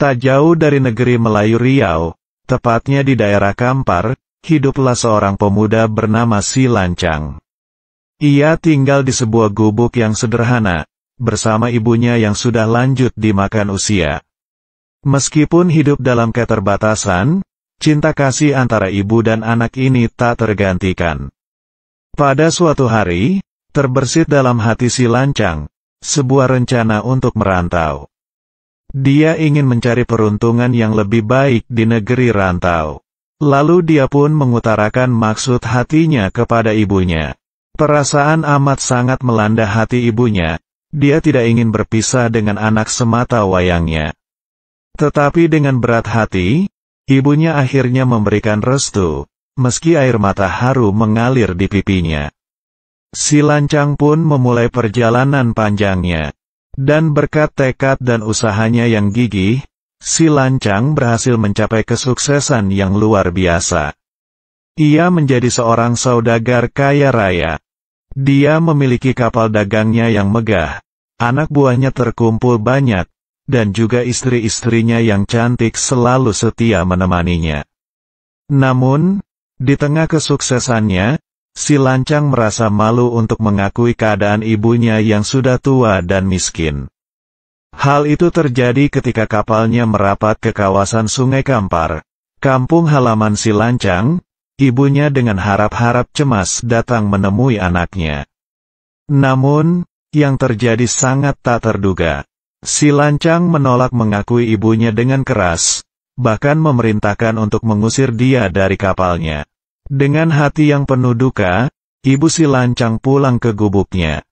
Tak jauh dari negeri Melayu Riau, tepatnya di daerah Kampar, hiduplah seorang pemuda bernama Si Lancang. Ia tinggal di sebuah gubuk yang sederhana, bersama ibunya yang sudah lanjut dimakan usia. Meskipun hidup dalam keterbatasan, cinta kasih antara ibu dan anak ini tak tergantikan. Pada suatu hari, terbersit dalam hati Si Lancang sebuah rencana untuk merantau. Dia ingin mencari peruntungan yang lebih baik di negeri rantau. Lalu dia pun mengutarakan maksud hatinya kepada ibunya. Perasaan amat sangat melanda hati ibunya. Dia tidak ingin berpisah dengan anak semata wayangnya. Tetapi dengan berat hati, ibunya akhirnya memberikan restu, meski air mata haru mengalir di pipinya. Si Lancang pun memulai perjalanan panjangnya. Dan berkat tekad dan usahanya yang gigih, Si Lancang berhasil mencapai kesuksesan yang luar biasa. Ia menjadi seorang saudagar kaya raya. Dia memiliki kapal dagangnya yang megah, anak buahnya terkumpul banyak, dan juga istri-istrinya yang cantik selalu setia menemaninya. Namun, di tengah kesuksesannya, Si Lancang merasa malu untuk mengakui keadaan ibunya yang sudah tua dan miskin. Hal itu terjadi ketika kapalnya merapat ke kawasan Sungai Kampar, kampung halaman Si Lancang. Ibunya dengan harap-harap cemas datang menemui anaknya. Namun, yang terjadi sangat tak terduga. Si Lancang menolak mengakui ibunya dengan keras, bahkan memerintahkan untuk mengusir dia dari kapalnya. Dengan hati yang penuh duka, ibu Si Lancang pulang ke gubuknya.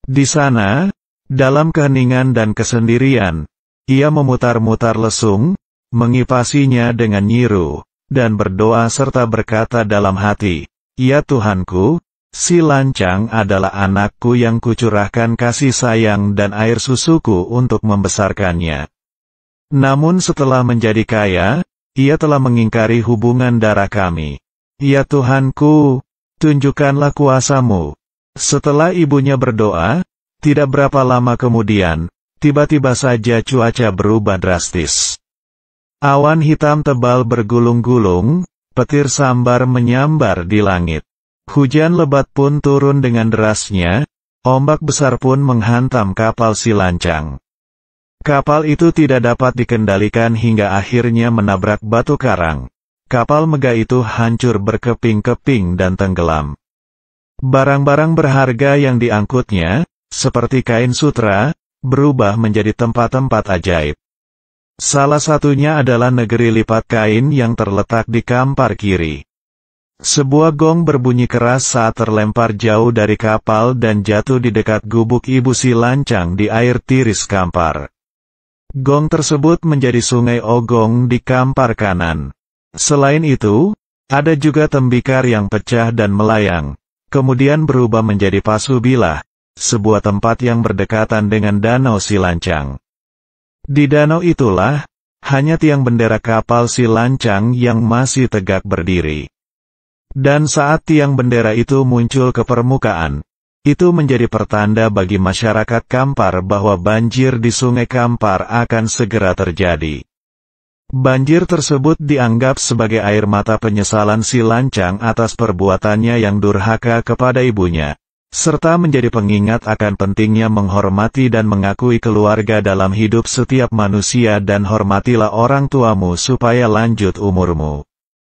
Di sana, dalam keheningan dan kesendirian, ia memutar-mutar lesung, mengipasinya dengan nyiru, dan berdoa serta berkata dalam hati, "Ya Tuhanku, Si Lancang adalah anakku yang kucurahkan kasih sayang dan air susuku untuk membesarkannya. Namun setelah menjadi kaya, ia telah mengingkari hubungan darah kami. Ya Tuhanku, tunjukkanlah kuasa-Mu." Setelah ibunya berdoa, tidak berapa lama kemudian, tiba-tiba saja cuaca berubah drastis. Awan hitam tebal bergulung-gulung, petir sambar menyambar di langit. Hujan lebat pun turun dengan derasnya, ombak besar pun menghantam kapal Si Lancang. Kapal itu tidak dapat dikendalikan hingga akhirnya menabrak batu karang. Kapal megah itu hancur berkeping-keping dan tenggelam. Barang-barang berharga yang diangkutnya, seperti kain sutra, berubah menjadi tempat-tempat ajaib. Salah satunya adalah negeri lipat kain yang terletak di Kampar kiri. Sebuah gong berbunyi keras saat terlempar jauh dari kapal dan jatuh di dekat gubuk ibu Si Lancang di air tiris Kampar. Gong tersebut menjadi sungai Ogong di Kampar kanan. Selain itu, ada juga tembikar yang pecah dan melayang, kemudian berubah menjadi Pasubilah, sebuah tempat yang berdekatan dengan Danau Si Lancang. Di danau itulah, hanya tiang bendera kapal Si Lancang yang masih tegak berdiri. Dan saat tiang bendera itu muncul ke permukaan, itu menjadi pertanda bagi masyarakat Kampar bahwa banjir di Sungai Kampar akan segera terjadi. Banjir tersebut dianggap sebagai air mata penyesalan Si Lancang atas perbuatannya yang durhaka kepada ibunya, serta menjadi pengingat akan pentingnya menghormati dan mengakui keluarga dalam hidup setiap manusia dan hormatilah orang tuamu supaya lanjut umurmu.